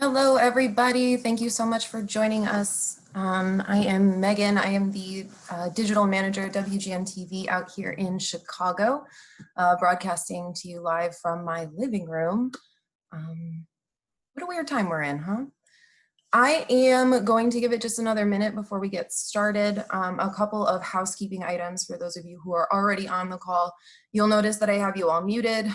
Hello, everybody. Thank you so much for joining us. I am Megan. I am the digital manager at WGNTV out here in Chicago, broadcasting to you live from my living room. What a weird time we're in, huh? I am going to give it just another minute before we get started. A couple of housekeeping items for those of you who are already on the call. You'll notice that I have you all muted.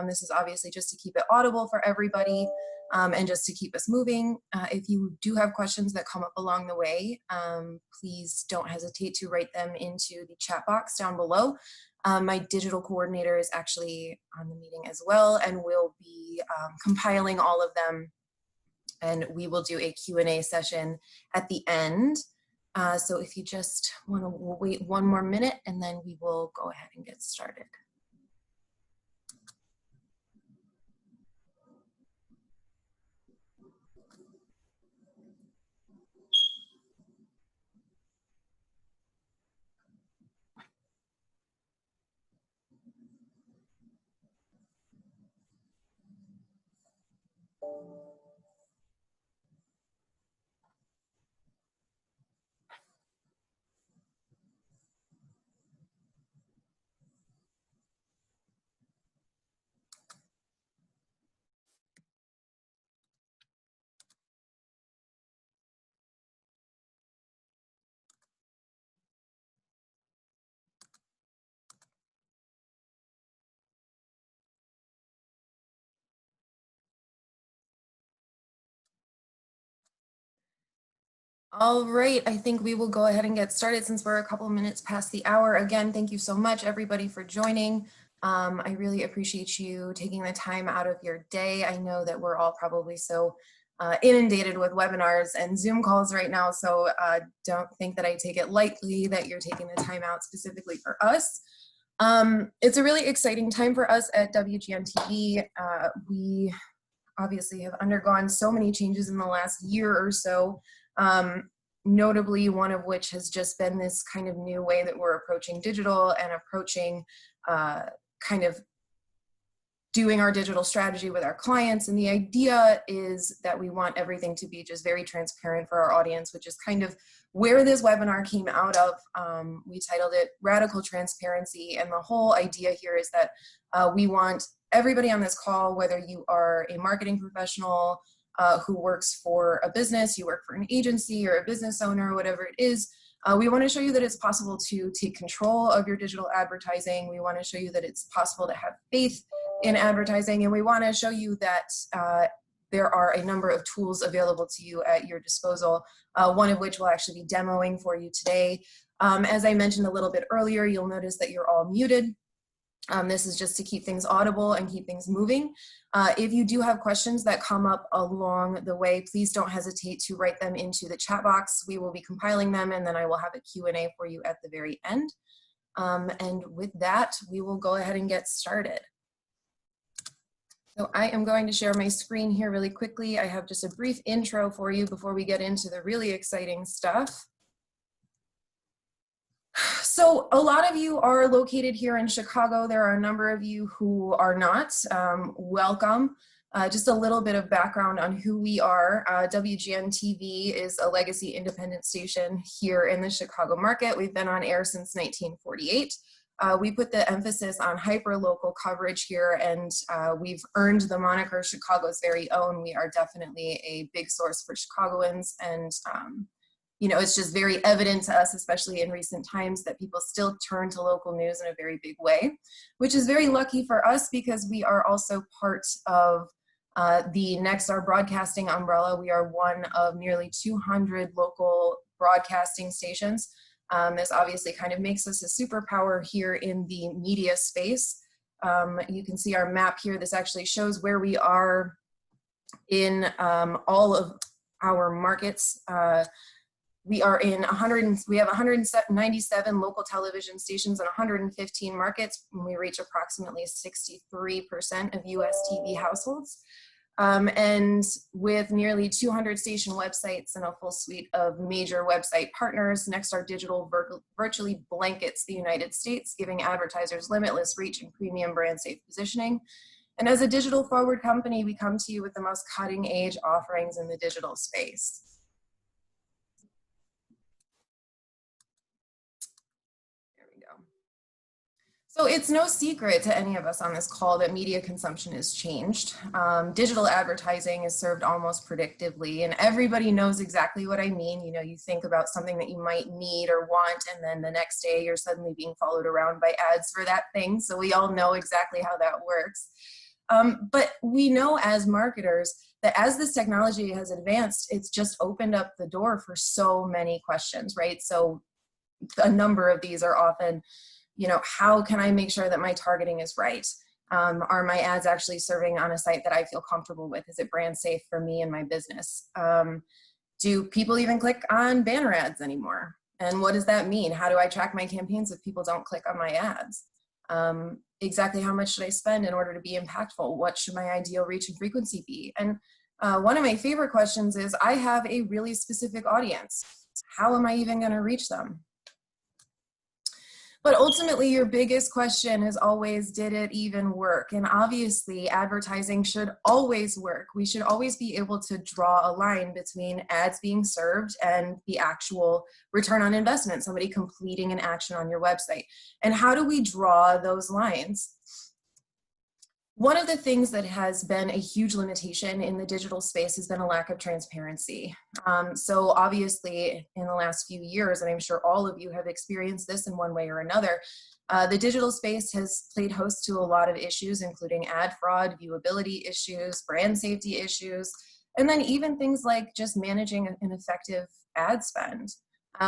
This is obviously just to keep it audible for everybody and just to keep us moving. If you do have questions that come up along the way, please don't hesitate to write them into the chat box down below. My digital coordinator is actually on the meeting as well and will be compiling all of them, and we will do a Q&A session at the end. So if you just want to wait one more minute, and then we will go ahead and get started. All right, I think we will go ahead and get started since we're a couple of minutes past the hour. Again, thank you so much, everybody, for joining. I really appreciate you taking the time out of your day. I know that we're all probably so inundated with webinars and Zoom calls right now, so don't think that I take it lightly that you're taking the time out specifically for us. It's a really exciting time for us at WGNTV. We obviously have undergone so many changes in the last year or so. Notably, one of which has just been this kind of new way that we're approaching digital and approaching kind of doing our digital strategy with our clients. And the idea is that we want everything to be just very transparent for our audience, which is kind of where this webinar came out of. We titled it Radical Transparency. And the whole idea here is that we want everybody on this call, whether you are a marketing professional, who works for a business, you work for an agency or a business owner, whatever it is, we want to show you that it's possible to take control of your digital advertising. We want to show you that it's possible to have faith in advertising, and we want to show you that there are a number of tools available to you at your disposal, one of which we'll actually be demoing for you today. As I mentioned a little bit earlier, you'll notice that you're all muted. This is just to keep things audible and keep things moving. If you do have questions that come up along the way, please don't hesitate to write them into the chat box. We will be compiling them, and then I will have a Q&A for you at the very end. And with that, we will go ahead and get started. So I am going to share my screen here really quickly. I have just a brief intro for you before we get into the really exciting stuff. So a lot of you are located here in Chicago. There are a number of you who are not. Welcome. Just a little bit of background on who we are. WGN-TV is a legacy independent station here in the Chicago market. We've been on air since 1948. We put the emphasis on hyper-local coverage here, and we've earned the moniker Chicago's very own. We are definitely a big source for Chicagoans, and you know, it's just very evident to us, especially in recent times, that people still turn to local news in a very big way, which is very lucky for us because we are also part of the Nexstar Broadcasting umbrella. We are one of nearly 200 local broadcasting stations. This obviously kind of makes us a superpower here in the media space. You can see our map here. This actually shows where we are in all of our markets. We have 197 local television stations in 115 markets, and we reach approximately 63% of US TV households. And with nearly 200 station websites and a full suite of major website partners, Nexstar Digital virtually blankets the United States, giving advertisers limitless reach and premium brand safe positioning. And as a digital forward company, we come to you with the most cutting edge offerings in the digital space. There we go. So it's no secret to any of us on this call that media consumption has changed. Digital advertising is served almost predictively, and everybody knows exactly what I mean. You know, you think about something that you might need or want, and then the next day you're suddenly being followed around by ads for that thing. So we all know exactly how that works. But we know as marketers that as this technology has advanced, it's just opened up the door for so many questions, right? So a number of these are often, you know, how can I make sure that my targeting is right? Are my ads actually serving on a site that I feel comfortable with? Is it brand safe for me and my business? Do people even click on banner ads anymore? And what does that mean? How do I track my campaigns if people don't click on my ads? Exactly how much should I spend in order to be impactful? What should my ideal reach and frequency be? And one of my favorite questions is, I have a really specific audience. How am I even going to reach them? But ultimately, your biggest question is always, did it even work? And obviously, advertising should always work. We should always be able to draw a line between ads being served and the actual return on investment, somebody completing an action on your website. And how do we draw those lines? One of the things that has been a huge limitation in the digital space has been a lack of transparency. So obviously in the last few years, and I'm sure all of you have experienced this in one way or another, the digital space has played host to a lot of issues, including ad fraud, viewability issues, brand safety issues, and then even things like just managing an effective ad spend.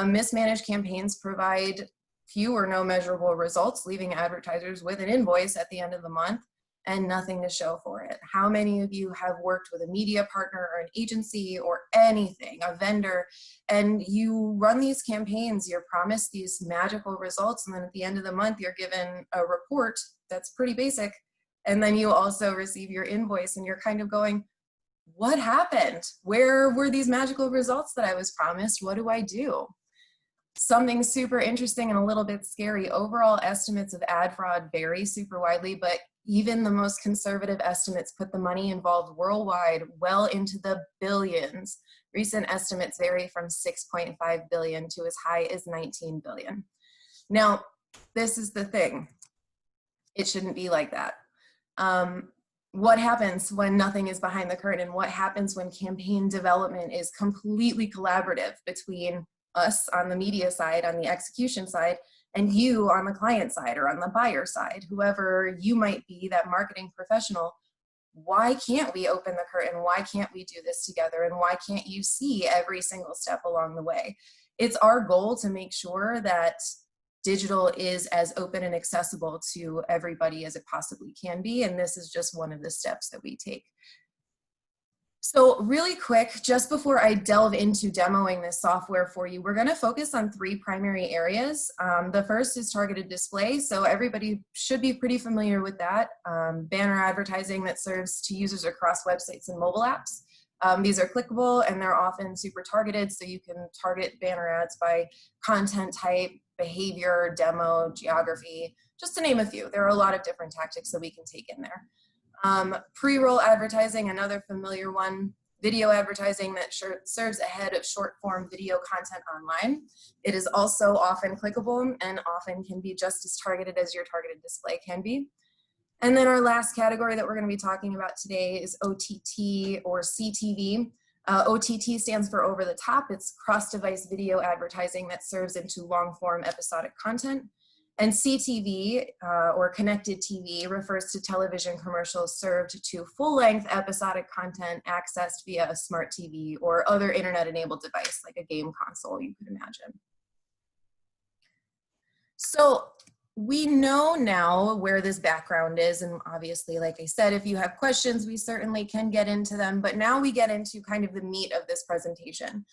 Mismanaged campaigns provide few or no measurable results, leaving advertisers with an invoice at the end of the month and nothing to show for it. How many of you have worked with a media partner or an agency or anything, a vendor, and you run these campaigns, you're promised these magical results, and then at the end of the month, you're given a report that's pretty basic, and then you also receive your invoice, and you're kind of going, what happened? Where were these magical results that I was promised? What do I do? Something super interesting and a little bit scary. Overall estimates of ad fraud vary super widely, but even the most conservative estimates put the money involved worldwide well into the billions. Recent estimates vary from 6.5 billion to as high as 19 billion. Now, this is the thing. It shouldn't be like that. What happens when nothing is behind the curtain? What happens when campaign development is completely collaborative between us on the media side, on the execution side, and you on the client side or on the buyer side, whoever you might be, that marketing professional? Why can't we open the curtain? Why can't we do this together? And why can't you see every single step along the way? It's our goal to make sure that digital is as open and accessible to everybody as it possibly can be. And this is just one of the steps that we take. So really quick, just before I delve into demoing this software for you, we're going to focus on three primary areas. The first is targeted display. So everybody should be pretty familiar with that. Banner advertising that serves to users across websites and mobile apps. These are clickable and they're often super targeted. So you can target banner ads by content type, behavior, demo, geography, just to name a few. There are a lot of different tactics that we can take in there. Pre-roll advertising, another familiar one. Video advertising that serves ahead of short-form video content online. It is also often clickable and often can be just as targeted as your targeted display can be. And then our last category that we're going to be talking about today is OTT or CTV. OTT stands for over the top. It's cross-device video advertising that serves into long-form episodic content. And CTV, or connected TV, refers to television commercials served to full-length episodic content accessed via a smart TV or other internet-enabled device, like a game console, you could imagine. So we know now where this background is, and obviously, like I said, if you have questions, we certainly can get into them, but now we get into kind of the meat of this presentation.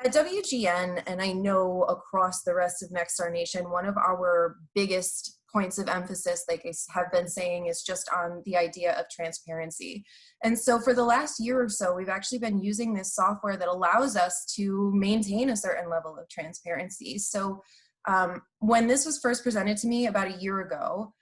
At WGN, and I know across the rest of Nexstar Nation, one of our biggest points of emphasis, like I have been saying, is just on the idea of transparency. And so for the last year or so, we've actually been using this software that allows us to maintain a certain level of transparency. So when this was first presented to me about a year ago,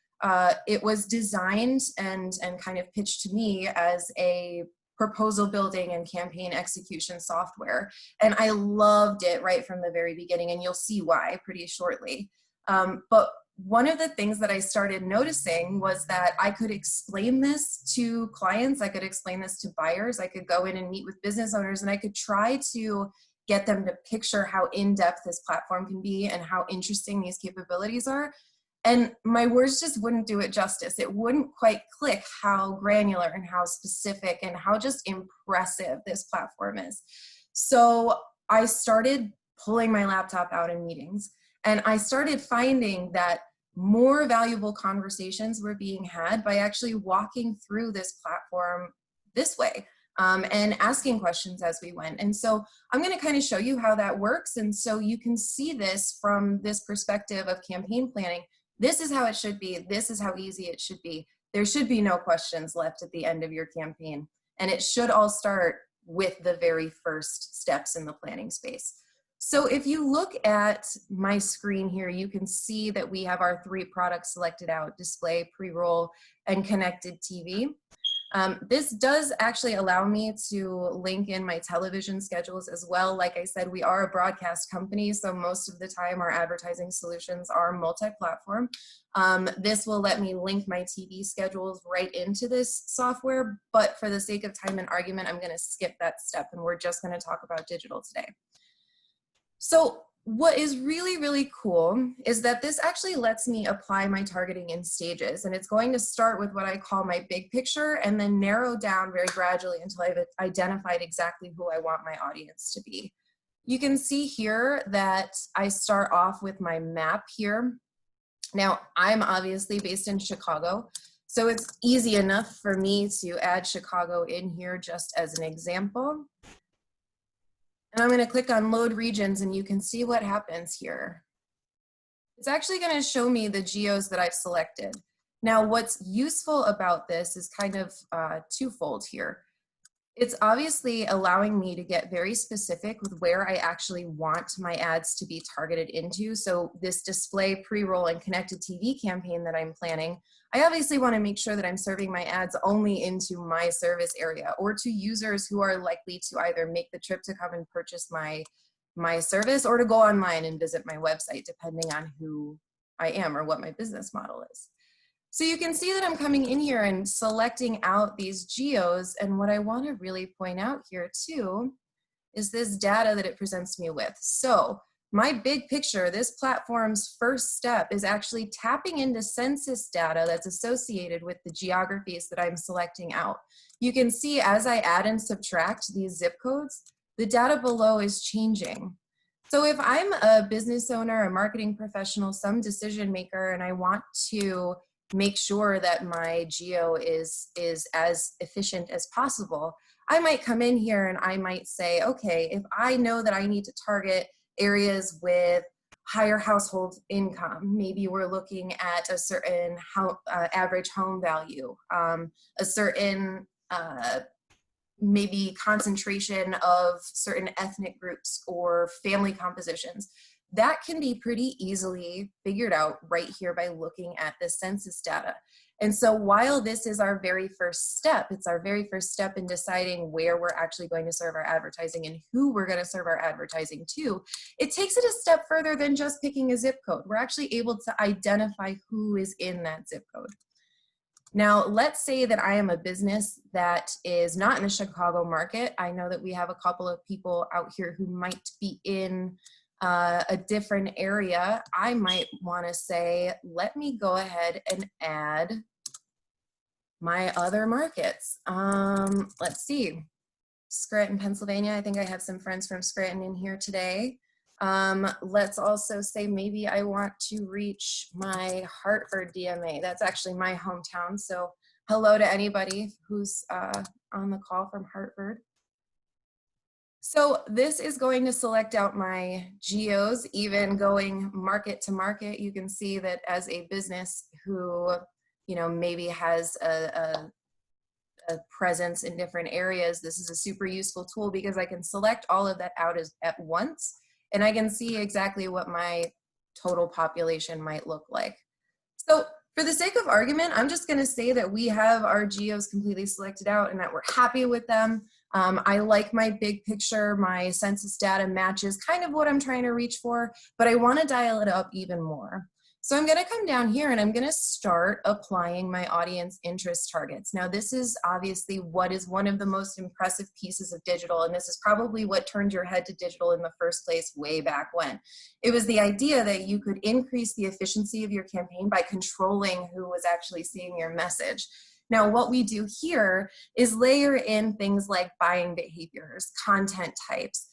it was designed and kind of pitched to me as a proposal building and campaign execution software. And I loved it right from the very beginning, and you'll see why pretty shortly. But one of the things that I started noticing was that I could explain this to clients, I could explain this to buyers, I could go in and meet with business owners, and I could try to get them to picture how in-depth this platform can be and how interesting these capabilities are. And my words just wouldn't do it justice. It wouldn't quite click how granular and how specific and how just impressive this platform is. So I started pulling my laptop out in meetings, and I started finding that more valuable conversations were being had by actually walking through this platform this way. And asking questions as we went. And so I'm going to kind of show you how that works. And so you can see this from this perspective of campaign planning. This is how it should be. This is how easy it should be. There should be no questions left at the end of your campaign. And it should all start with the very first steps in the planning space. So if you look at my screen here, you can see that we have our 3 products selected out: display, pre-roll, and connected TV. This does actually allow me to link in my television schedules as well. Like I said, we are a broadcast company, so most of the time our advertising solutions are multi-platform. This will let me link my TV schedules right into this software, but for the sake of time and argument, I'm going to skip that step, and we're just going to talk about digital today. So what is really, really cool is that this actually lets me apply my targeting in stages, and it's going to start with what I call my big picture and then narrow down very gradually until I've identified exactly who I want my audience to be. You can see here that I start off with my map here. Now, I'm obviously based in Chicago, so it's easy enough for me to add Chicago in here just as an example. And I'm going to click on load regions, and you can see what happens here. It's actually going to show me the geos that I've selected. Now, what's useful about this is kind of twofold here. It's obviously allowing me to get very specific with where I actually want my ads to be targeted into. So this display, pre-roll, and connected TV campaign that I'm planning, I obviously want to make sure that I'm serving my ads only into my service area or to users who are likely to either make the trip to come and purchase my service or to go online and visit my website, depending on who I am or what my business model is. So you can see that I'm coming in here and selecting out these geos, and what I want to really point out here too is this data that it presents me with. So my big picture, this platform's first step is actually tapping into census data that's associated with the geographies that I'm selecting out. You can see as I add and subtract these zip codes, the data below is changing. So if I'm a business owner, a marketing professional, some decision maker, and I want to make sure that my geo is as efficient as possible, I might come in here and I might say, okay, if I know that I need to target areas with higher household income, maybe we're looking at a certain average home value, a certain maybe concentration of certain ethnic groups or family compositions. That can be pretty easily figured out right here by looking at the census data. And so while this is our very first step, it's our very first step in deciding where we're actually going to serve our advertising and who we're going to serve our advertising to, it takes it a step further than just picking a zip code. We're actually able to identify who is in that zip code. Now, let's say that I am a business that is not in the Chicago market. I know that we have a couple of people out here who might be in a different area. I might want to say, let me go ahead and add my other markets. Let's see, Scranton, Pennsylvania. I think I have some friends from Scranton in here today. Let's also say maybe I want to reach my Hartford DMA. That's actually my hometown. So hello to anybody who's on the call from Hartford. So this is going to select out my geos, even going market to market. You can see that as a business who, maybe has a presence in different areas, this is a super useful tool because I can select all of that out at once, and I can see exactly what my total population might look like. So For the sake of argument, I'm just going to say that we have our geos completely selected out and that we're happy with them. I like my big picture, my census data matches kind of what I'm trying to reach for, but I want to dial it up even more. So I'm going to come down here and I'm going to start applying my audience interest targets. Now, this is obviously what is one of the most impressive pieces of digital, and this is probably what turned your head to digital in the first place way back when. It was the idea that you could increase the efficiency of your campaign by controlling who was actually seeing your message. Now, what we do here is layer in things like buying behaviors, content types,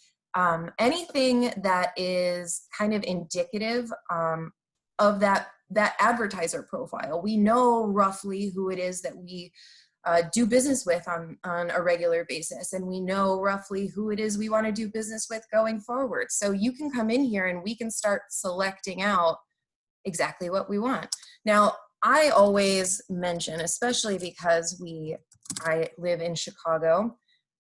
anything that is kind of indicative of that advertiser profile. We know roughly who it is that we do business with on a regular basis, and we know roughly who it is we want to do business with going forward. So you can come in here and we can start selecting out exactly what we want. Now, I always mention, especially because I live in Chicago,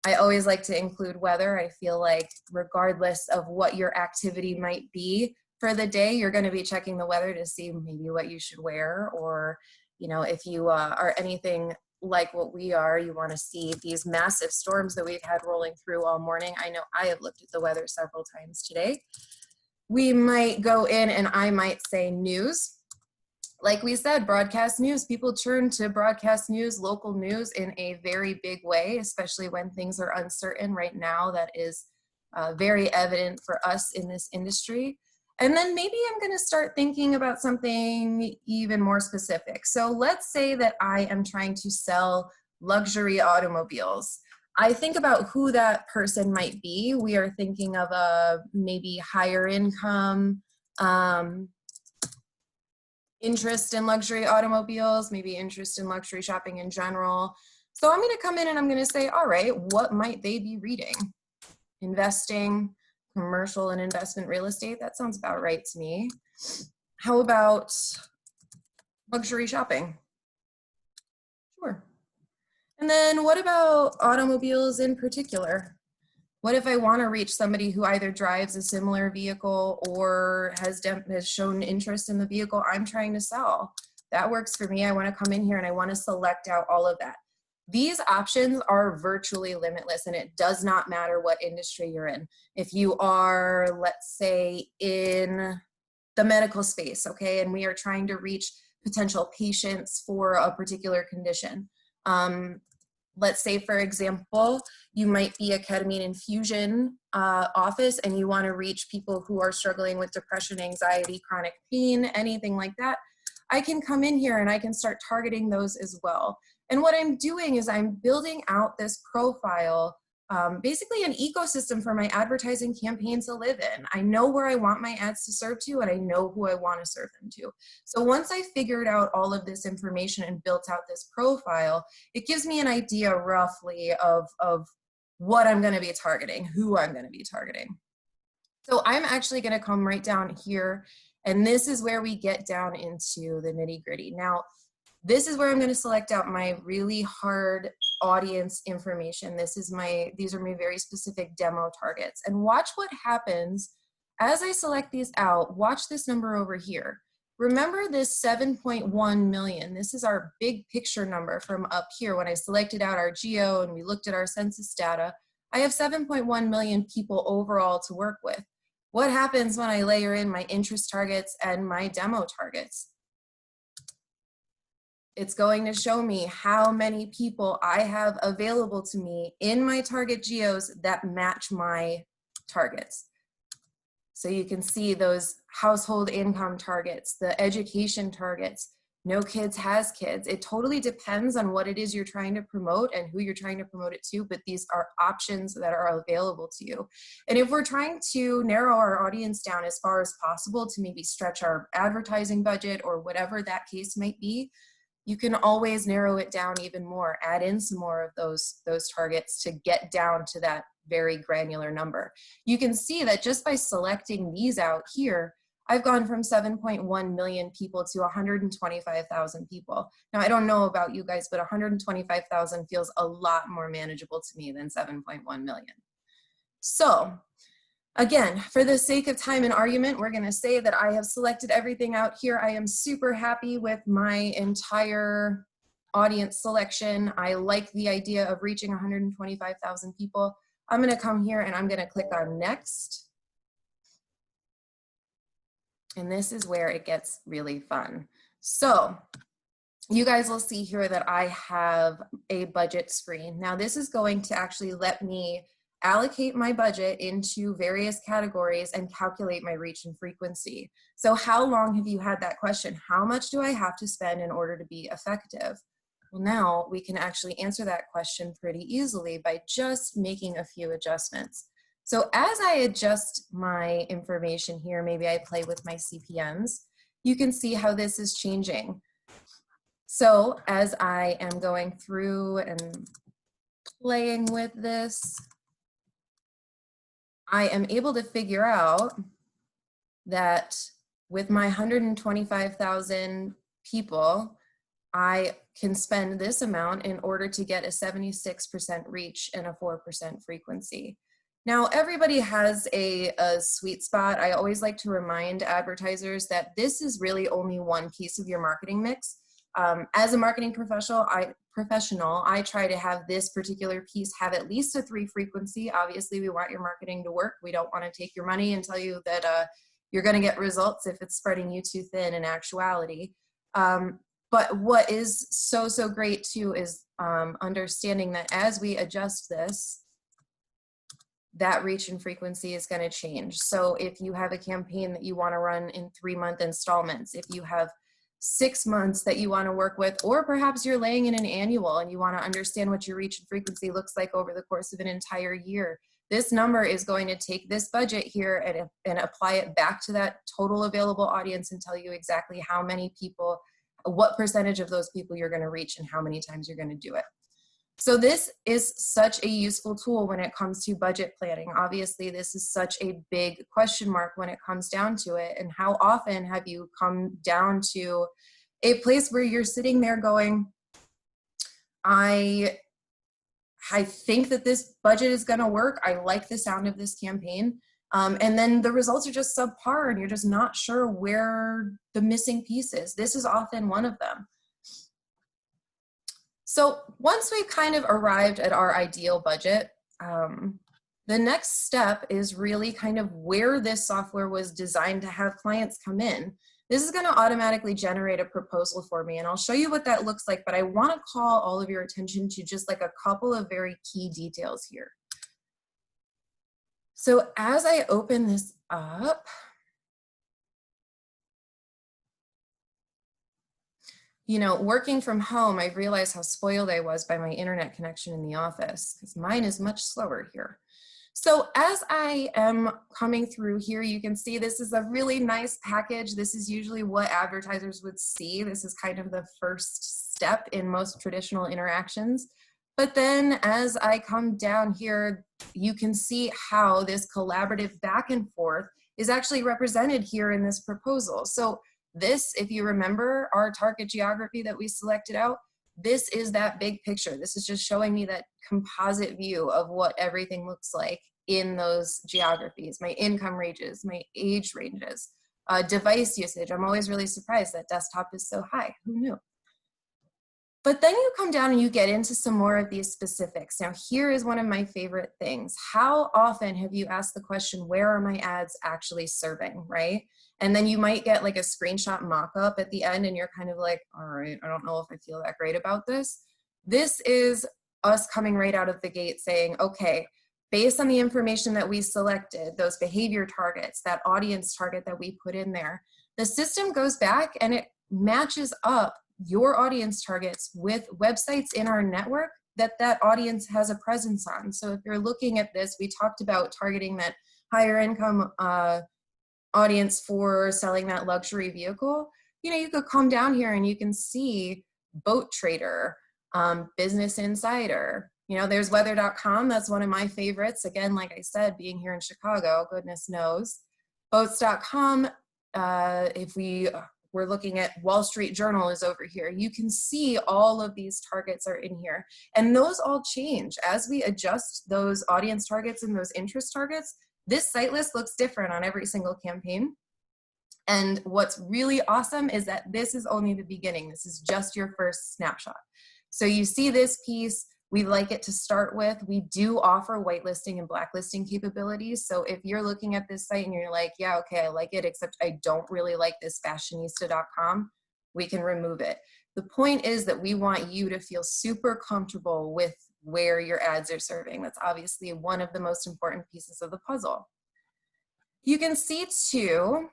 I always like to include weather. I feel like regardless of what your activity might be for the day, you're going to be checking the weather to see maybe what you should wear, or, you know, if you are anything like what we are, you want to see these massive storms that we've had rolling through all morning. I know I have looked at the weather several times today. We might go in and I might say news. Like we said, broadcast news, people turn to broadcast news, local news in a very big way, especially when things are uncertain right now. That is very evident for us in this industry. And then maybe I'm going to start thinking about something even more specific. So let's say that I am trying to sell luxury automobiles. I think about who that person might be. We are thinking of a maybe higher income, interest in luxury automobiles, maybe interest in luxury shopping in general. So I'm going to come in and I'm going to say, all right, what might they be reading? Investing, commercial and investment real estate. That sounds about right to me. How about luxury shopping? Sure. And then what about automobiles in particular? What if I want to reach somebody who either drives a similar vehicle or has shown interest in the vehicle I'm trying to sell? That works for me. I want to come in here and I want to select out all of that. These options are virtually limitless, and it does not matter what industry you're in. If you are, let's say, in the medical space, okay, and we are trying to reach potential patients for a particular condition. Let's say, for example, you might be a ketamine infusion office and you want to reach people who are struggling with depression, anxiety, chronic pain, anything like that. I can come in here and I can start targeting those as well. And what I'm doing is I'm building out this profile, basically an ecosystem for my advertising campaign to live in. I know where I want my ads to serve to, and I know who I want to serve them to. So once I figured out all of this information and built out this profile, it gives me an idea roughly of what I'm going to be targeting, who I'm going to be targeting. So I'm actually going to come right down here, and this is where we get down into the nitty-gritty. Now, this is where I'm going to select out my really hard audience information. These are my very specific demo targets. And watch what happens as I select these out. Watch this number over here. Remember this 7.1 million. This is our big picture number from up here. When I selected out our geo and we looked at our census data, I have 7.1 million people overall to work with. What happens when I layer in my interest targets and my demo targets? It's going to show me how many people I have available to me in my target geos that match my targets. So you can see those household income targets, the education targets, no kids has kids. It totally depends on what it is you're trying to promote and who you're trying to promote it to, but these are options that are available to you. And if we're trying to narrow our audience down as far as possible to maybe stretch our advertising budget or whatever that case might be, you can always narrow it down even more, add in some more of those targets to get down to that very granular number. You can see that just by selecting these out here, I've gone from 7.1 million people to 125,000 people. Now, I don't know about you guys, but 125,000 feels a lot more manageable to me than 7.1 million. So Again, for the sake of time and argument, we're going to say that I have selected everything out here. I am super happy with my entire audience selection. I like the idea of reaching 125,000 people. I'm going to come here and I'm going to click on next. And this is where it gets really fun. So you guys will see here that I have a budget screen. Now this is going to actually let me allocate my budget into various categories and calculate my reach and frequency. So how long have you had that question? How much do I have to spend in order to be effective? Well, now we can actually answer that question pretty easily by just making a few adjustments. So as I adjust my information here, maybe I play with my CPMs, you can see how this is changing. So as I am going through and playing with this, I am able to figure out that with my 125,000 people, I can spend this amount in order to get a 76% reach and a 4% frequency. Now, everybody has a sweet spot. I always like to remind advertisers that this is really only one piece of your marketing mix. As a marketing professional, I try to have this particular piece have at least a 3 frequency. Obviously, we want your marketing to work. We don't want to take your money and tell you that you're going to get results if it's spreading you too thin in actuality. But what is so great too is understanding that as we adjust this, that reach and frequency is going to change. So if you have a campaign that you want to run in 3-month installments, if you have 6 months that you want to work with, or perhaps you're laying in an annual and you want to understand what your reach and frequency looks like over the course of an entire year, this number is going to take this budget here and apply it back to that total available audience and tell you exactly how many people, what percentage of those people you're going to reach and how many times you're going to do it. So this is such a useful tool when it comes to budget planning. Obviously, this is such a big question mark when it comes down to it. And how often have you come down to a place where you're sitting there going, I think that this budget is going to work. I like the sound of this campaign. And then the results are just subpar and you're just not sure where the missing piece is. This is often one of them. So once we've kind of arrived at our ideal budget, the next step is really kind of where this software was designed to have clients come in. This is going to automatically generate a proposal for me, and I'll show you what that looks like, but I want to call all of your attention to just like a couple of very key details here. So as I open this up, you know, working from home, I realized how spoiled I was by my internet connection in the office because mine is much slower here. So as I am coming through here, you can see this is a really nice package. This is usually what advertisers would see. This is kind of the first step in most traditional interactions. But then as I come down here, you can see how this collaborative back and forth is actually represented here in this proposal. So this, if you remember our target geography that we selected out, this is that big picture. This is just showing me that composite view of what everything looks like in those geographies, my income ranges, my age ranges, device usage. I'm always really surprised that desktop is so high. Who knew? But then you come down and you get into some more of these specifics. Now, here is one of my favorite things. How often have you asked the question, where are my ads actually serving, right? And then you might get like a screenshot mock-up at the end and you're kind of like, all right, I don't know if I feel that great about this. This is us coming right out of the gate saying, okay, based on the information that we selected, those behavior targets, that audience target that we put in there, the system goes back and it matches up your audience targets with websites in our network that audience has a presence on. So if you're looking at this, we talked about targeting that higher income audience for selling that luxury vehicle. You know, you could come down here and you can see Boat Trader, Business Insider. You know, there's weather.com. That's one of my favorites. Again, like I said, being here in Chicago, goodness knows. Boats.com, if we're looking at Wall Street Journal is over here. You can see all of these targets are in here. And those all change. As we adjust those audience targets and those interest targets, This site list looks different on every single campaign. And what's really awesome is that this is only the beginning. This is just your first snapshot. So you see this piece, we like it to start with. We do offer whitelisting and blacklisting capabilities. So if you're looking at this site and you're like, yeah, okay, I like it, except I don't really like this fashionista.com, we can remove it. The point is that we want you to feel super comfortable with where your ads are serving. That's obviously one of the most important pieces of the puzzle. You can see too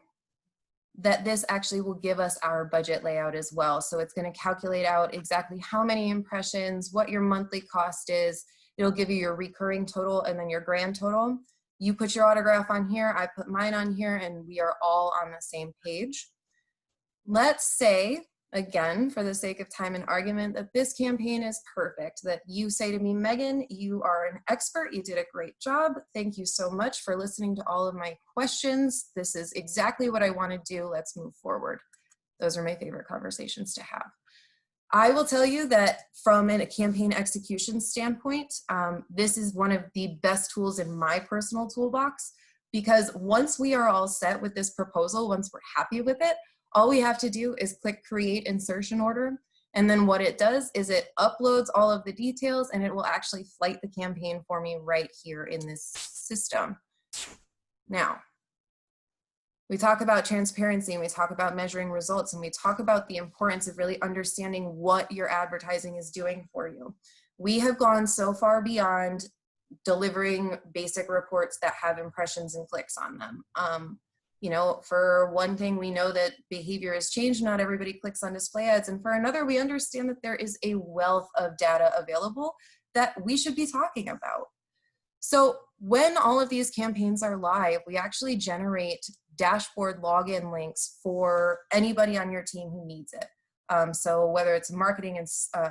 that this actually will give us our budget layout as well. So it's going to calculate out exactly how many impressions, what your monthly cost is. It'll give you your recurring total and then your grand total. You put your autograph on here, I put mine on here, and we are all on the same page. Let's say, again, for the sake of time and argument, that this campaign is perfect, that you say to me, Megan, you are an expert, you did a great job. Thank you so much for listening to all of my questions. This is exactly what I want to do. Let's move forward. Those are my favorite conversations to have. I will tell you that from a campaign execution standpoint, this is one of the best tools in my personal toolbox, because once we are all set with this proposal, once we're happy with it, all we have to do is click create insertion order. And then what it does is it uploads all of the details and it will actually flight the campaign for me right here in this system. Now, we talk about transparency and we talk about measuring results and we talk about the importance of really understanding what your advertising is doing for you. We have gone so far beyond delivering basic reports that have impressions and clicks on them. You know, for one thing, we know that behavior has changed. Not everybody clicks on display ads. And for another, we understand that there is a wealth of data available that we should be talking about. So when all of these campaigns are live, we actually generate dashboard login links for anybody on your team who needs it. So whether it's marketing and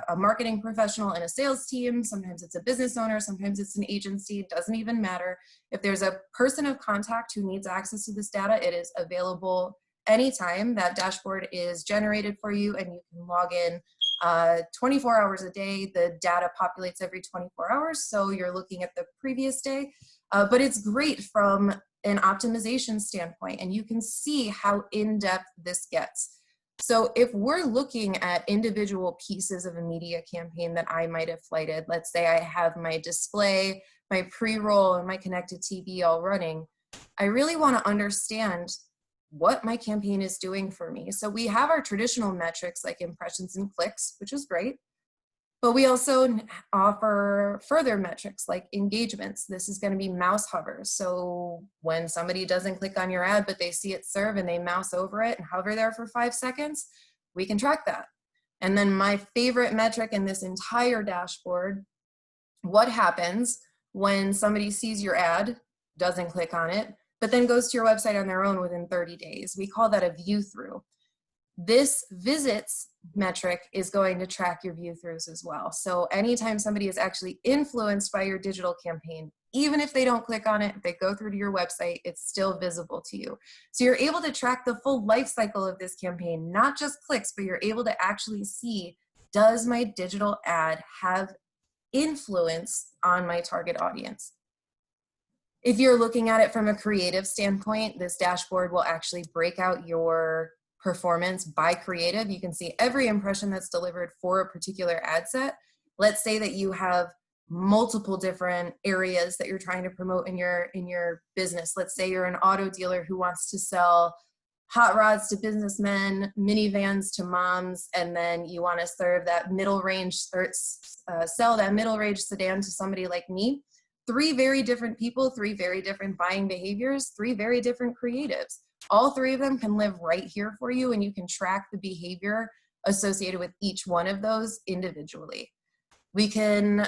a marketing professional and a sales team, sometimes it's a business owner, sometimes it's an agency, it doesn't even matter. If there's a person of contact who needs access to this data, it is available anytime. That dashboard is generated for you and you can log in 24 hours a day. The data populates every 24 hours, so you're looking at the previous day. But it's great from an optimization standpoint, and you can see how in-depth this gets. So if we're looking at individual pieces of a media campaign that I might have flighted, let's say I have my display, my pre-roll, and my connected TV all running, I really want to understand what my campaign is doing for me. So we have our traditional metrics like impressions and clicks, which is great. But we also offer further metrics like engagements. This is going to be mouse hovers. So when somebody doesn't click on your ad, but they see it serve and they mouse over it and hover there for 5 seconds, we can track that. And then my favorite metric in this entire dashboard, what happens when somebody sees your ad, doesn't click on it, but then goes to your website on their own within 30 days. We call that a view through. This visits metric is going to track your view throughs as well. So anytime somebody is actually influenced by your digital campaign, even if they don't click on it, if they go through to your website, it's still visible to you. So you're able to track the full life cycle of this campaign, not just clicks, but you're able to actually see, does my digital ad have influence on my target audience? If you're looking at it from a creative standpoint, this dashboard will actually break out your performance by creative. You can see every impression that's delivered for a particular ad set. Let's say that you have multiple different areas that you're trying to promote in your business. Let's say you're an auto dealer who wants to sell hot rods to businessmen, minivans to moms, and then you want to serve that middle range or sell that middle range sedan to somebody like me. 3 very different people, 3 very different buying behaviors, 3 very different creatives. All 3 of them can live right here for you, and you can track the behavior associated with each one of those individually. We can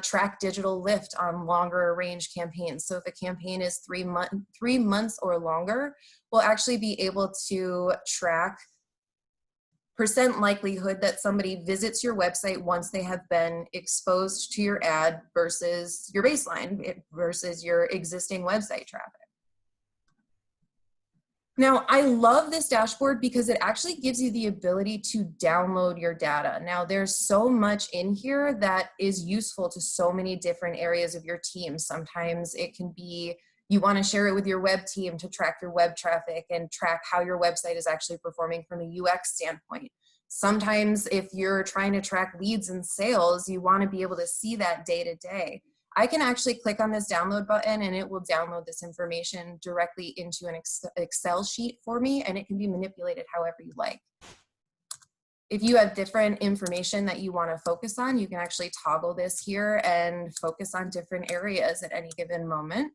track digital lift on longer range campaigns. So if a campaign is 3 months or longer, we'll actually be able to track % likelihood that somebody visits your website once they have been exposed to your ad versus your baseline versus your existing website traffic. Now, I love this dashboard because it actually gives you the ability to download your data. Now, there's so much in here that is useful to so many different areas of your team. Sometimes it can be You want to share it with your web team to track your web traffic and track how your website is actually performing from a UX standpoint. Sometimes if you're trying to track leads and sales, you want to be able to see that day to day. I can actually click on this download button and it will download this information directly into an Excel sheet for me, and it can be manipulated however you like. If you have different information that you want to focus on, you can actually toggle this here and focus on different areas at any given moment.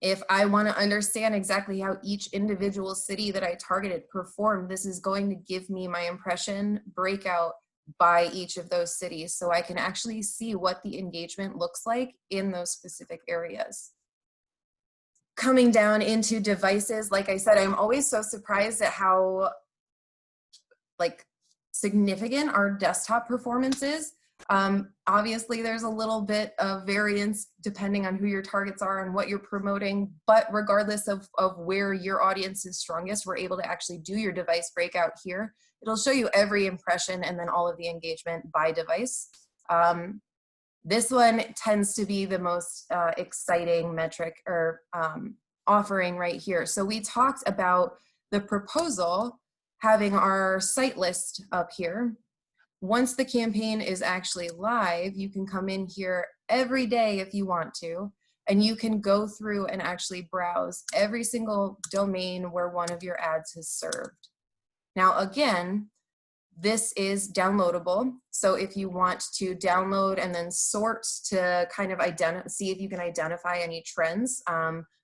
If I want to understand exactly how each individual city that I targeted performed, this is going to give me my impression breakout by each of those cities, so I can actually see what the engagement looks like in those specific areas. Coming down into devices, like I said, I'm always so surprised at how significant our desktop performance is. Obviously, there's a little bit of variance depending on who your targets are and what you're promoting, but regardless of where your audience is strongest, we're able to actually do your device breakout here. It'll show you every impression and then all of the engagement by device. This one tends to be the most exciting metric or offering right here. So we talked about the proposal having our site list up here. Once the campaign is actually live, you can come in here every day if you want to, and you can go through and actually browse every single domain where one of your ads has served. Now, again, this is downloadable. So if you want to download and then sort to kind of see if you can identify any trends,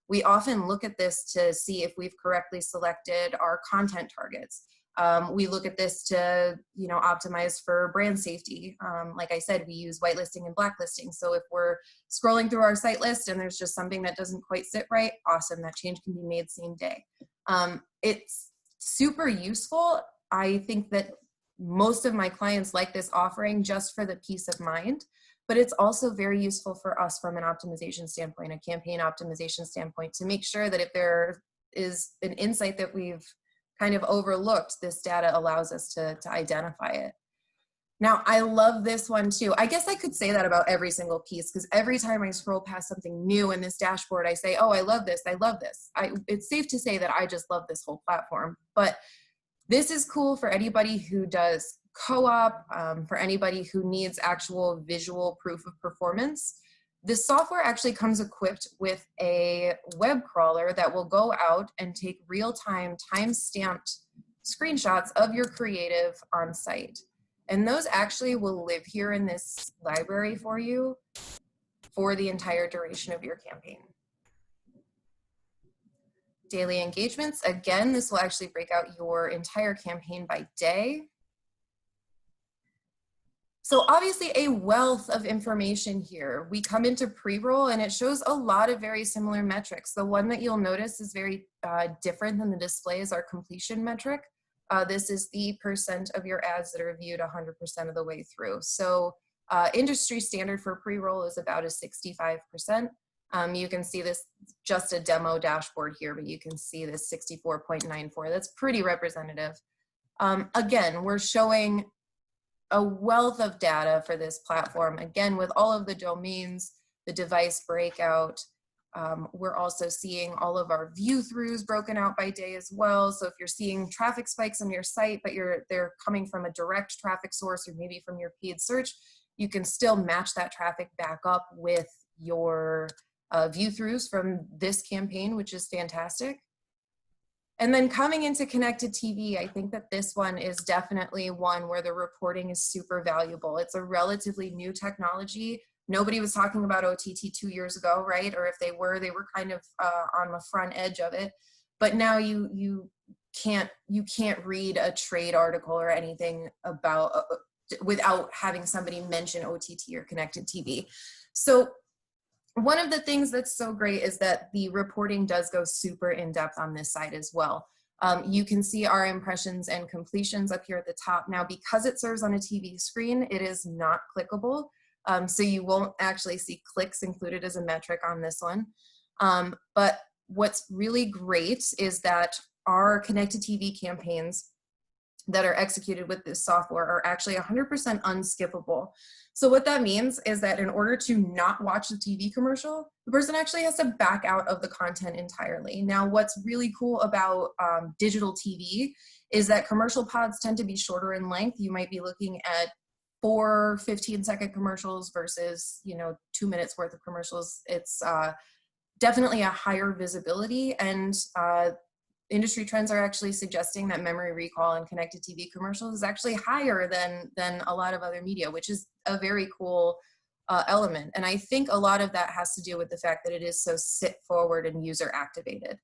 we often look at this to see if we've correctly selected our content targets. We look at this to, optimize for brand safety. Like I said, we use whitelisting and blacklisting. So if we're scrolling through our site list and there's just something that doesn't quite sit right, awesome, that change can be made same day. It's super useful. I think that most of my clients like this offering just for the peace of mind, but it's also very useful for us from an optimization standpoint, a campaign optimization standpoint, to make sure that if there is an insight that we've kind of overlooked, this data allows us to identify it. Now, I love this one too. I guess I could say that about every single piece, because every time I scroll past something new in this dashboard, I say, oh, I love this, I love this. It's safe to say that I just love this whole platform, but this is cool for anybody who does co-op, for anybody who needs actual visual proof of performance. This software actually comes equipped with a web crawler that will go out and take real-time, time-stamped screenshots of your creative on site. And those actually will live here in this library for you for the entire duration of your campaign. Daily engagements, again, this will actually break out your entire campaign by day. So obviously a wealth of information here. We come into pre-roll and it shows a lot of very similar metrics. The one that you'll notice is very different than the display is our completion metric. This is the percent of your ads that are viewed 100% of the way through. So industry standard for pre-roll is about a 65%. You can see this, just a demo dashboard here, but you can see this 64.94. That's pretty representative. Again, we're showing a wealth of data for this platform. Again, with all of the domains, the device breakout, we're also seeing all of our view throughs broken out by day as well. So if you're seeing traffic spikes on your site, but they're coming from a direct traffic source or maybe from your paid search, you can still match that traffic back up with your view throughs from this campaign, which is fantastic. And then coming into connected TV, I think that this one is definitely one where the reporting is super valuable. It's a relatively new technology. Nobody was talking about OTT 2 years ago, right? Or if they were kind of on the front edge of it. But now you can't read a trade article or anything about without having somebody mention OTT or connected TV. So one of the things that's so great is that the reporting does go super in depth on this side as well. You can see our impressions and completions up here at the top. Now, because it serves on a TV screen, it is not clickable. So you won't actually see clicks included as a metric on this one. But what's really great is that our connected TV campaigns, that are executed with this software are actually 100% unskippable. So what that means is that in order to not watch the TV commercial, the person actually has to back out of the content entirely. Now, what's really cool about digital TV is that commercial pods tend to be shorter in length. You might be looking at 4 15-second commercials versus 2 minutes worth of commercials. It's definitely a higher visibility, and industry trends are actually suggesting that memory recall in connected TV commercials is actually higher than a lot of other media, which is a very cool element. And I think a lot of that has to do with the fact that it is so sit forward and user activated.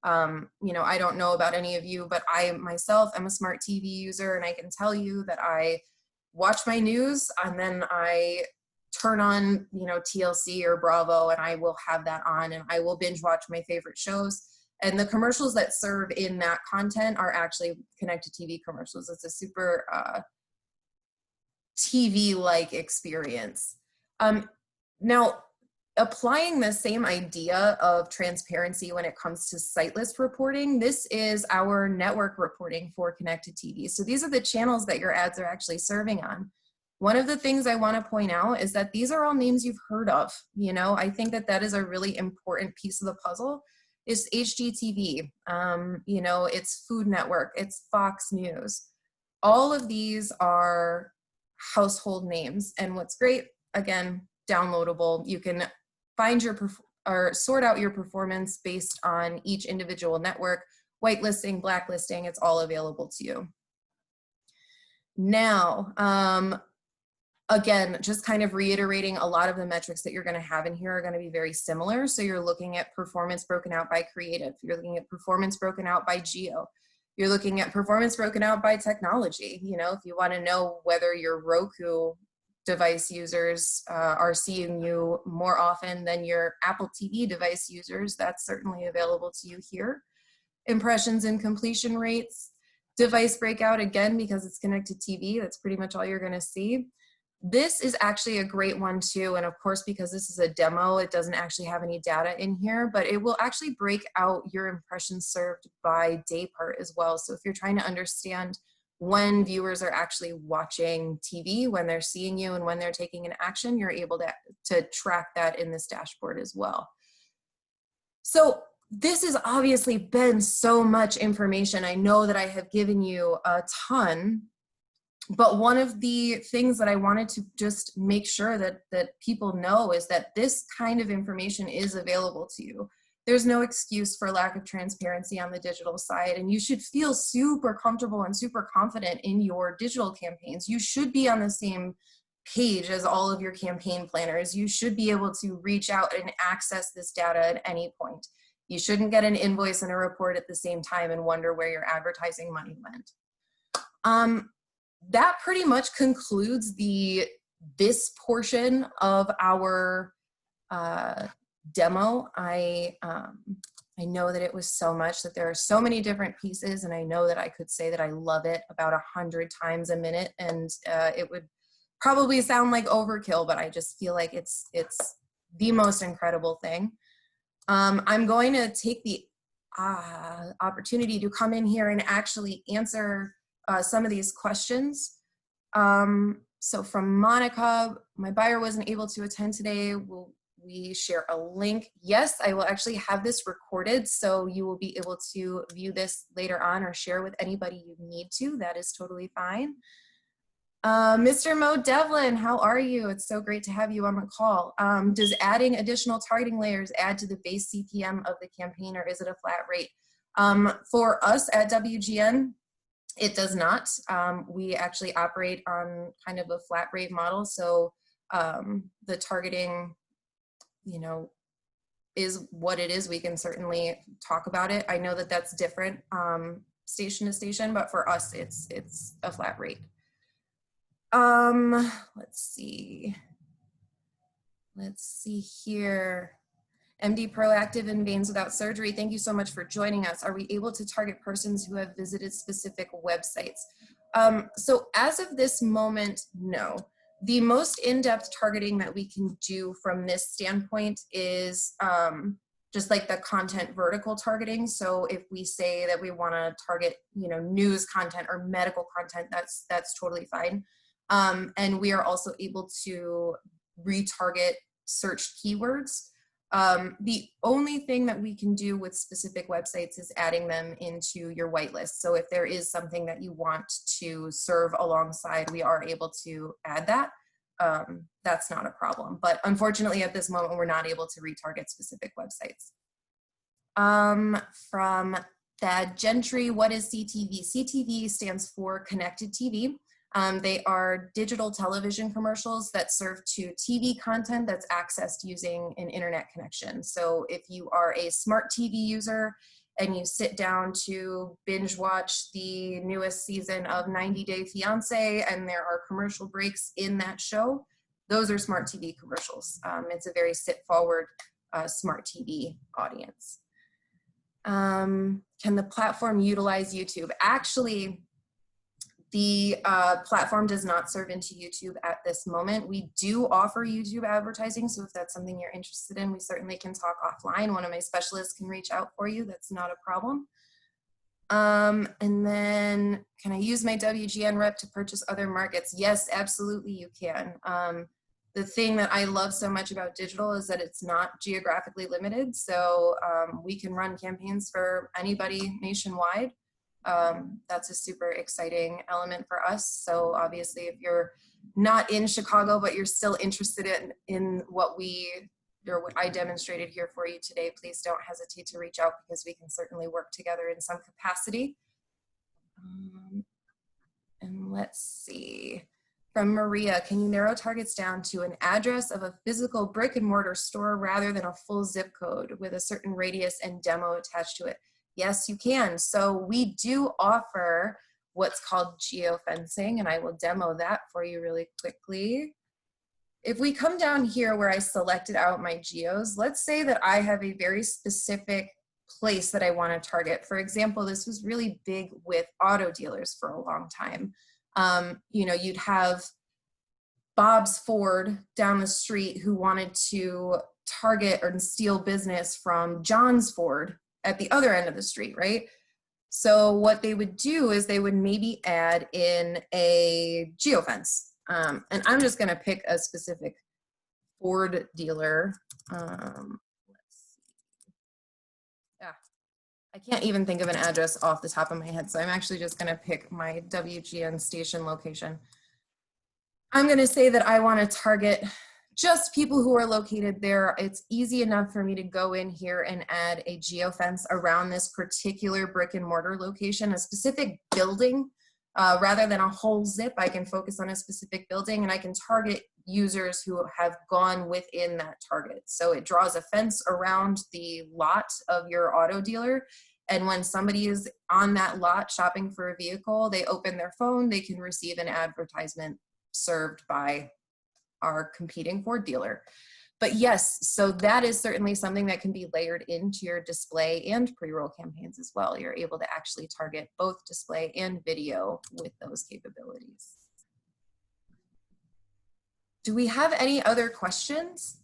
I don't know about any of you, but I myself am a smart TV user, and I can tell you that I watch my news and then I turn on, TLC or Bravo, and I will have that on and I will binge watch my favorite shows. And the commercials that serve in that content are actually connected TV commercials. It's a super TV-like experience. Now, applying the same idea of transparency when it comes to site list reporting, this is our network reporting for connected TV. So these are the channels that your ads are actually serving on. One of the things I want to point out is that these are all names you've heard of. I think that is a really important piece of the puzzle. It's HGTV, it's Food Network, it's Fox News. All of these are household names. And what's great, again, downloadable. You can find or sort out your performance based on each individual network, whitelisting, blacklisting, it's all available to you. Now, again, just kind of reiterating, a lot of the metrics that you're going to have in here are going to be very similar. So you're looking at performance broken out by creative. You're looking at performance broken out by geo. You're looking at performance broken out by technology. If you want to know whether your Roku device users are seeing you more often than your Apple TV device users, that's certainly available to you here. Impressions and completion rates. Device breakout, again, because it's connected TV, that's pretty much all you're going to see. This is actually a great one too, and of course, because this is a demo, it doesn't actually have any data in here, but it will actually break out your impressions served by day part as well. So if you're trying to understand when viewers are actually watching TV, when they're seeing you, and when they're taking an action, you're able to track that in this dashboard as well. So this has obviously been so much information. I know that I have given you a ton. But one of the things that I wanted to just make sure that people know is that this kind of information is available to you. There's no excuse for lack of transparency on the digital side, and you should feel super comfortable and super confident in your digital campaigns. You should be on the same page as all of your campaign planners. You should be able to reach out and access this data at any point. You shouldn't get an invoice and a report at the same time and wonder where your advertising money went. That pretty much concludes this portion of our demo. I know that it was so much, that there are so many different pieces, and I know that I could say that I love it about 100 times a minute, and it would probably sound like overkill, but I just feel like it's the most incredible thing. I'm going to take the opportunity to come in here and actually answer some of these questions. So from Monica, my buyer wasn't able to attend today. Will we share a link? Yes, I will actually have this recorded, so you will be able to view this later on or share with anybody you need to. That is totally fine. Mr. Mo Devlin, how are you? It's so great to have you on the call. Does adding additional targeting layers add to the base CPM of the campaign, or is it a flat rate? For us at WGN, it does not. We actually operate on kind of a flat rate model. So the targeting, is what it is. We can certainly talk about it. I know that that's different station to station, but for us, it's a flat rate. Let's see here. MD Proactive and Veins Without Surgery, thank you so much for joining us. Are we able to target persons who have visited specific websites? So as of this moment, no. The most in-depth targeting that we can do from this standpoint is just like the content vertical targeting. So if we say that we want to target, you know, news content or medical content, that's totally fine. And we are also able to retarget search keywords. The only thing that we can do with specific websites is adding them into your whitelist. So if there is something that you want to serve alongside, we are able to add that. That's not a problem. But unfortunately, at this moment, we're not able to retarget specific websites. From Thad Gentry, what is CTV? CTV stands for Connected TV. They are digital television commercials that serve to TV content that's accessed using an internet connection. So if you are a smart TV user and you sit down to binge watch the newest season of 90 Day Fiancé and there are commercial breaks in that show, those are smart TV commercials. It's a very sit forward smart TV audience. Can the platform utilize YouTube? Actually, the platform does not serve into YouTube at this moment. We do offer YouTube advertising, so if that's something you're interested in, we certainly can talk offline. One of my specialists can reach out for you. That's not a problem. And then, can I use my WGN rep to purchase other markets? Yes, absolutely you can. The thing that I love so much about digital is that it's not geographically limited, so we can run campaigns for anybody nationwide. That's a super exciting element for us. So obviously if you're not in Chicago, but you're still interested in what I demonstrated here for you today, please don't hesitate to reach out because we can certainly work together in some capacity. And let's see. From Maria, can you narrow targets down to an address of a physical brick and mortar store rather than a full zip code with a certain radius and demo attached to it? Yes, you can. So we do offer what's called geofencing, and I will demo that for you really quickly. If we come down here where I selected out my geos, let's say that I have a very specific place that I want to target. For example, this was really big with auto dealers for a long time. You know, you'd have Bob's Ford down the street who wanted to target or steal business from John's Ford at the other end of the street, right? So what they would do is they would maybe add in a geofence. And I'm just gonna pick a specific Ford dealer. Let's see. Yeah, I can't even think of an address off the top of my head. So I'm actually just gonna pick my WGN station location. I'm gonna say that I wanna target just people who are located there. It's easy enough for me to go in here and add a geofence around this particular brick and mortar location, a specific building, rather than a whole zip. I can focus on a specific building and I can target users who have gone within that target. So it draws a fence around the lot of your auto dealer. And when somebody is on that lot shopping for a vehicle, they open their phone, they can receive an advertisement served by our competing Ford dealer. But yes, so that is certainly something that can be layered into your display and pre-roll campaigns as well. You're able to actually target both display and video with those capabilities. Do we have any other questions?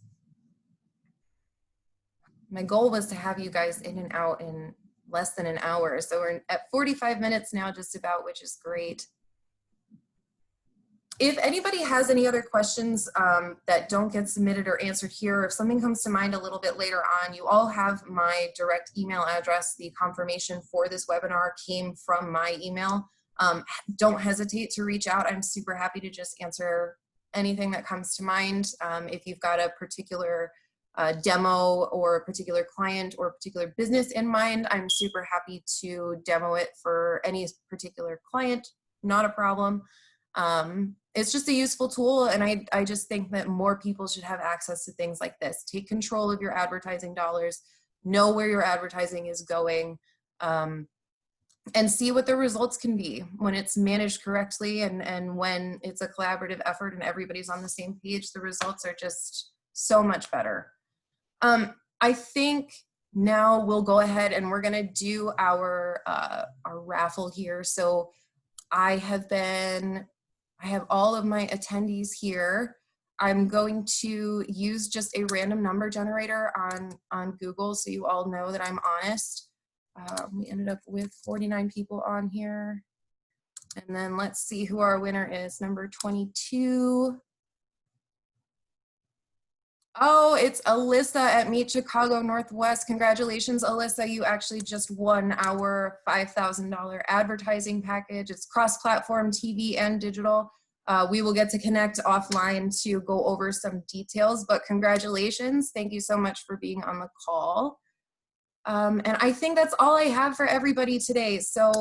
My goal was to have you guys in and out in less than an hour. So we're at 45 minutes now just about, which is great. If anybody has any other questions that don't get submitted or answered here, if something comes to mind a little bit later on, you all have my direct email address. The confirmation for this webinar came from my email. Don't hesitate to reach out. I'm super happy to just answer anything that comes to mind. If you've got a particular demo or a particular client or a particular business in mind, I'm super happy to demo it for any particular client, not a problem. It's just a useful tool, and I just think that more people should have access to things like this. Take control of your advertising dollars, know where your advertising is going, and see what the results can be when it's managed correctly and when it's a collaborative effort and everybody's on the same page. The results are just so much better. I think now we'll go ahead and we're gonna do our raffle here. So I have all of my attendees here. I'm going to use just a random number generator on Google so you all know that I'm honest. We ended up with 49 people on here. And then let's see who our winner is. Number 22. Oh, it's Alyssa at Meet Chicago Northwest. Congratulations, Alyssa. You actually just won our $5,000 advertising package. It's cross-platform TV and digital. We will get to connect offline to go over some details, but congratulations. Thank you so much for being on the call. And I think that's all I have for everybody today. So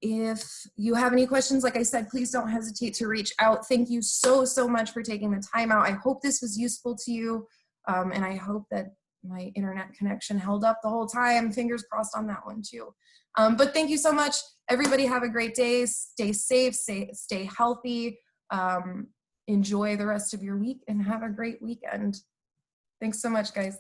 if you have any questions, like I said, please don't hesitate to reach out. Thank you so, so much for taking the time out. I hope this was useful to you. And I hope that my internet connection held up the whole time. Fingers crossed on that one too. But thank you so much. Everybody have a great day. Stay safe, stay healthy. Enjoy the rest of your week and have a great weekend. Thanks so much, guys.